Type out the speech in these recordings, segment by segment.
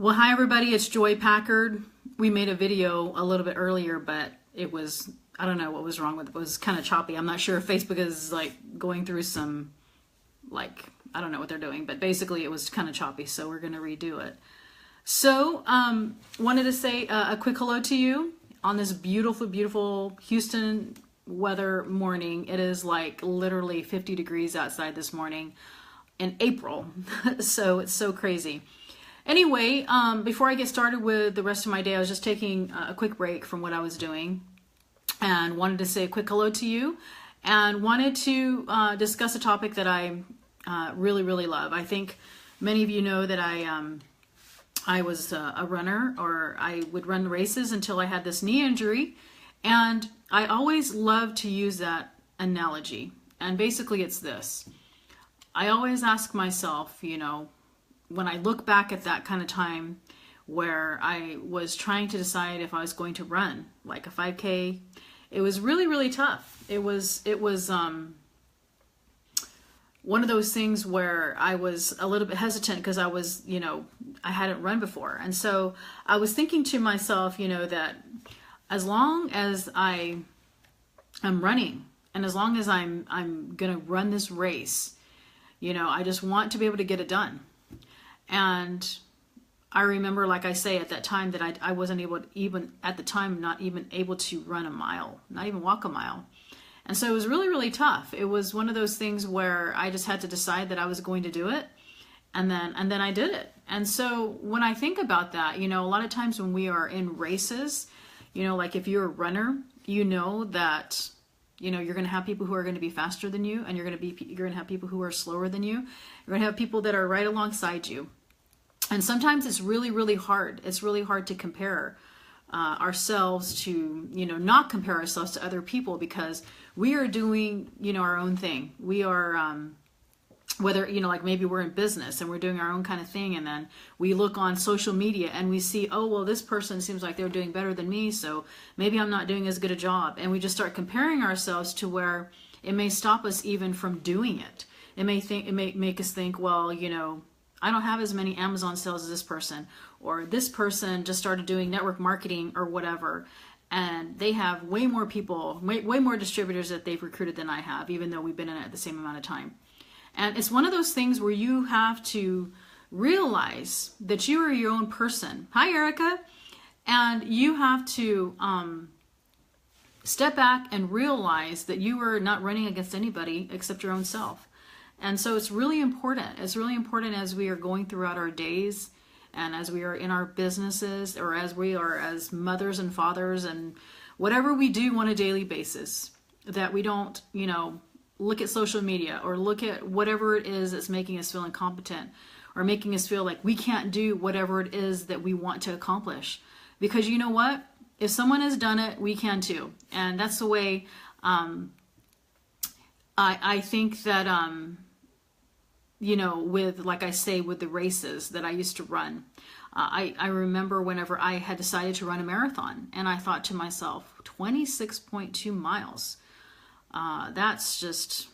Well, hi everybody, it's Joy Packard. We made a video a little bit earlier, but it was, I don't know what was wrong with it. It was kind of choppy. I'm not sure if Facebook is like going through some, I don't know what they're doing, but basically it was kind of choppy, so we're going to redo it. So, wanted to say a quick hello to you on this beautiful, beautiful Houston weather morning. It is like literally 50 degrees outside this morning in April, so it's so crazy. Anyway, before I get started with the rest of my day, I was just taking a quick break from what I was doing and wanted to say a quick hello to you and wanted to discuss a topic that I really, really love. I think many of you know that I was a runner, or I would run races until I had this knee injury, and I always love to use that analogy. And basically it's this. I always ask myself, when I look back at that kind of time where I was trying to decide if I was going to run like a 5K, it was really, really tough. It was one of those things where I was a little bit hesitant because I was, I hadn't run before. And so I was thinking to myself, that as long as I am running and as long as I'm going to run this race, I just want to be able to get it done. And I remember, like I say, at that time that I wasn't able to even, at the time, not even able to run a mile, not even walk a mile. And so it was really, really tough. It was one of those things where I just had to decide that I was going to do it. And then I did it. And so when I think about that, a lot of times when we are in races, like if you're a runner, that you're going to have people who are going to be faster than you, and you're going to have people who are slower than you. You're going to have people that are right alongside you. And sometimes it's really, really hard. It's really hard to compare ourselves to, not compare ourselves to other people, because we are doing, our own thing. We are, whether, like maybe we're in business and we're doing our own kind of thing. And then we look on social media and we see, oh, well, this person seems like they're doing better than me, so maybe I'm not doing as good a job. And we just start comparing ourselves to where it may stop us even from doing it. It may make us think, well, I don't have as many Amazon sales as this person, or this person just started doing network marketing or whatever, and they have way more people, way more distributors that they've recruited than I have, even though we've been in it at the same amount of time. And it's one of those things where you have to realize that you are your own person. Hi, Erica. And you have to step back and realize that you are not running against anybody except your own self. And so it's really important. It's really important as we are going throughout our days, and as we are in our businesses, or as we are as mothers and fathers and whatever we do on a daily basis, that we don't, look at social media or look at whatever it is that's making us feel incompetent or making us feel like we can't do whatever it is that we want to accomplish. Because you know what? If someone has done it, we can too. And that's the way I think that, with, like I say, with the races that I used to run, I remember whenever I had decided to run a marathon, and I thought to myself, 26.2 miles. That's just,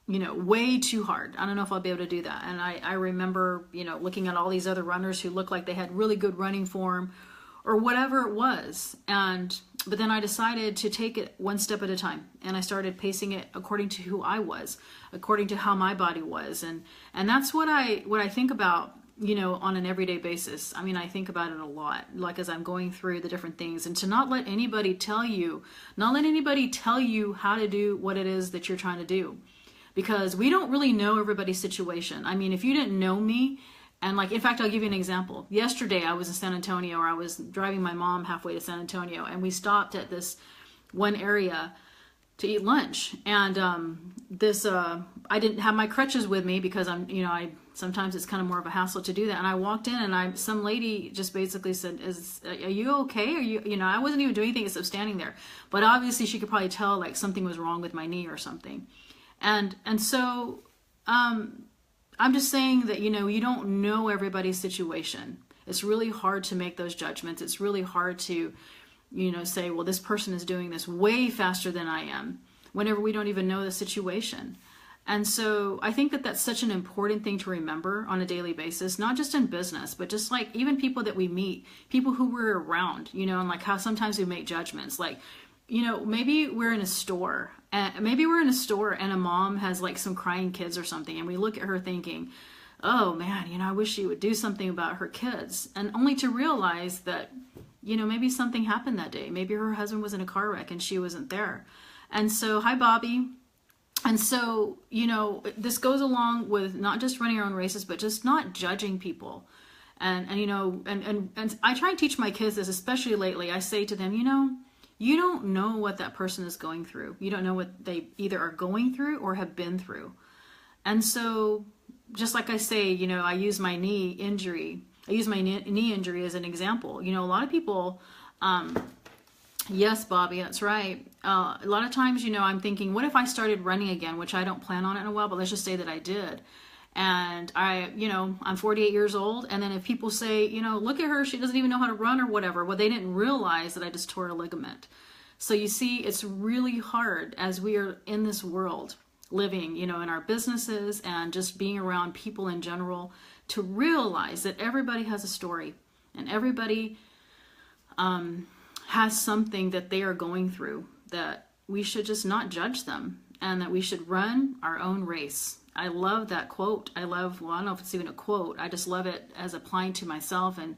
way too hard. I don't know if I'll be able to do that. And I remember, looking at all these other runners who looked like they had really good running form or whatever it was. But then I decided to take it one step at a time, and I started pacing it according to who I was, according to how my body was. And that's what I think about, on an everyday basis. I mean, I think about it a lot, like as I'm going through the different things, and to not let anybody tell you how to do what it is that you're trying to do, because we don't really know everybody's situation. I mean, if you didn't know me, and in fact, I'll give you an example. Yesterday I was in San Antonio, or I was driving my mom halfway to San Antonio, and we stopped at this one area to eat lunch. And I didn't have my crutches with me because sometimes it's kind of more of a hassle to do that. And I walked in, and some lady just basically said, are you okay? Are you, I wasn't even doing anything except standing there. But obviously she could probably tell something was wrong with my knee or something. And so, I'm just saying that, you don't know everybody's situation. It's really hard to make those judgments. It's really hard to, say, well, this person is doing this way faster than I am, whenever we don't even know the situation. And so I think that that's such an important thing to remember on a daily basis, not just in business, but just like even people that we meet, people who we're around, you know, and like how sometimes we make judgments. Like, you know, maybe we're in a store and a mom has like some crying kids or something. And we look at her thinking, oh man, you know, I wish she would do something about her kids. And only to realize that, you know, maybe something happened that day. Maybe her husband was in a car wreck and she wasn't there. And so, hi, Bobby. And so, you know, this goes along with not just running our own races, but just not judging people. And you know, and I try and teach my kids this, especially lately. I say to them, you know, you don't know what that person is going through. You don't know what they either are going through or have been through. And so, just like I say, you know, I use my knee injury as an example. You know, a lot of people, yes, Bobby, that's right. A lot of times, you know, I'm thinking, what if I started running again, which I don't plan on it in a while, but let's just say that I did. And you know, I'm 48 years old. And then if people say, you know, look at her, she doesn't even know how to run or whatever. Well, they didn't realize that I just tore a ligament. So you see, it's really hard as we are in this world living, you know, in our businesses and just being around people in general, to realize that everybody has a story and everybody has something that they are going through, that we should just not judge them and that we should run our own race. I love that quote. Well, I don't know if it's even a quote. I just love it as applying to myself, and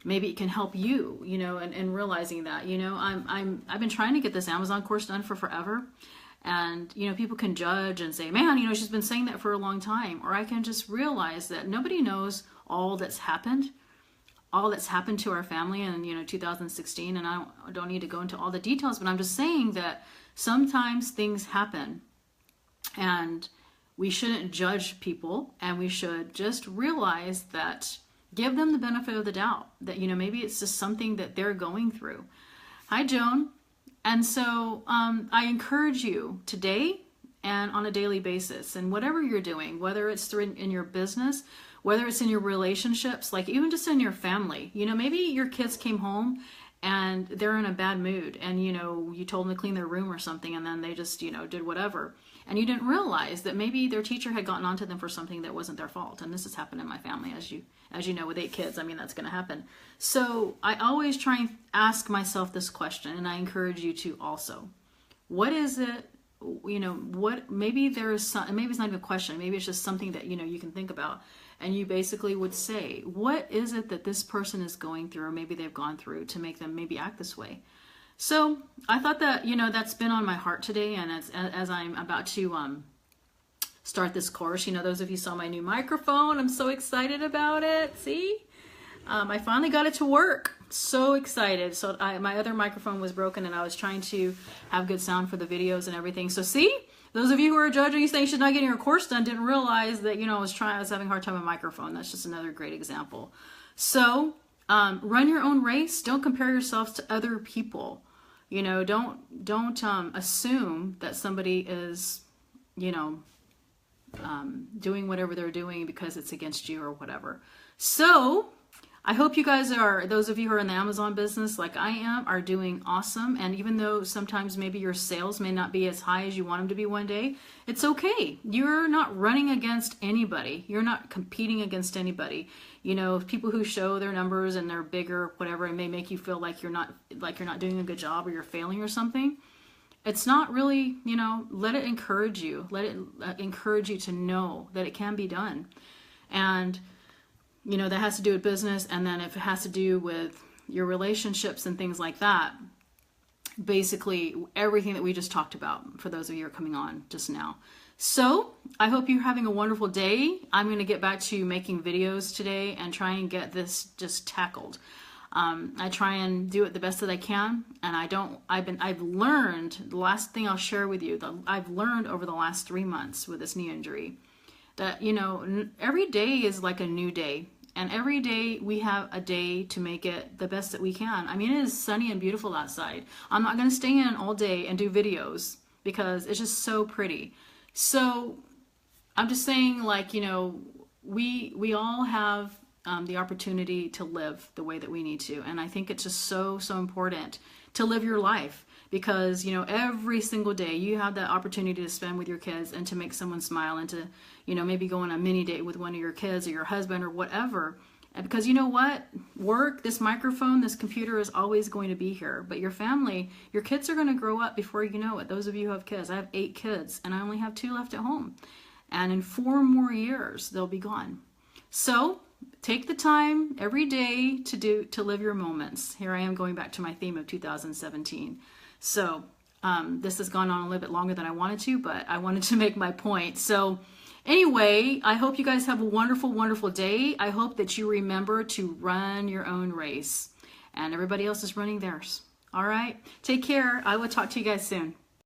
maybe it can help you, you know, and realizing that, you know, I've been trying to get this Amazon course done for forever. And, you know, people can judge and say, man, you know, she's been saying that for a long time. Or I can just realize that nobody knows all that's happened to our family in, you know, 2016. And I don't need to go into all the details, but I'm just saying that sometimes things happen and we shouldn't judge people, and we should just realize that, give them the benefit of the doubt that, you know, maybe it's just something that they're going through. Hi, Joan. And so I encourage you today and on a daily basis, and whatever you're doing, whether it's in your business, whether it's in your relationships, like even just in your family, you know, maybe your kids came home and they're in a bad mood and, you know, you told them to clean their room or something, and then they just, you know, did whatever. And you didn't realize that maybe their teacher had gotten onto them for something that wasn't their fault. And this has happened in my family, as you know, with 8 kids. I mean, that's going to happen. So I always try and ask myself this question, and I encourage you to also. What is it, you know, maybe there's some, maybe it's not even a question, maybe it's just something that, you know, you can think about. And you basically would say, what is it that this person is going through, or maybe they've gone through, to make them maybe act this way? So I thought that, you know, that's been on my heart today. And as I'm about to start this course, you know, those of you saw my new microphone, I'm so excited about it. See, I finally got it to work. So excited. So my other microphone was broken, and I was trying to have good sound for the videos and everything. So see, those of you who are judging, you saying you should not getting your course done, didn't realize that, you know, I was having a hard time with my microphone. That's just another great example. So run your own race. Don't compare yourselves to other people. You know, don't assume that somebody is, you know, doing whatever they're doing because it's against you or whatever. So I hope you guys those of you who are in the Amazon business like I am, are doing awesome. And even though sometimes maybe your sales may not be as high as you want them to be one day, it's okay. You're not running against anybody. You're not competing against anybody. You know, people who show their numbers and they're bigger, whatever, it may make you feel like you're not doing a good job or you're failing or something. It's not really, you know, let it encourage you. Let it encourage you to know that it can be done. And, you know, that has to do with business. And then if it has to do with your relationships and things like that, basically everything that we just talked about for those of you who are coming on just now. So I hope you're having a wonderful day. I'm going to get back to making videos today and try and get this just tackled. I try and do it the best that I can. And I've learned, the last thing I'll share with you, I've learned over the last 3 months with this knee injury that, you know, every day is like a new day. And every day we have a day to make it the best that we can. I mean, it is sunny and beautiful outside. I'm not going to stay in all day and do videos because it's just so pretty. So I'm just saying, like, you know, we all have the opportunity to live the way that we need to. And I think it's just so, so important to live your life, because, you know, every single day you have that opportunity to spend with your kids and to make someone smile, and to, you know, maybe go on a mini date with one of your kids or your husband or whatever. And because you know what? Work, this microphone, this computer is always going to be here. But your family, your kids are going to grow up before you know it. Those of you who have kids, I have 8 kids and I only have 2 left at home. And in 4 more years, they'll be gone. So take the time every day to live your moments. Here I am going back to my theme of 2017. So this has gone on a little bit longer than I wanted to, but I wanted to make my point. So anyway, I hope you guys have a wonderful, wonderful day. I hope that you remember to run your own race, and everybody else is running theirs. All right, take care. I will talk to you guys soon.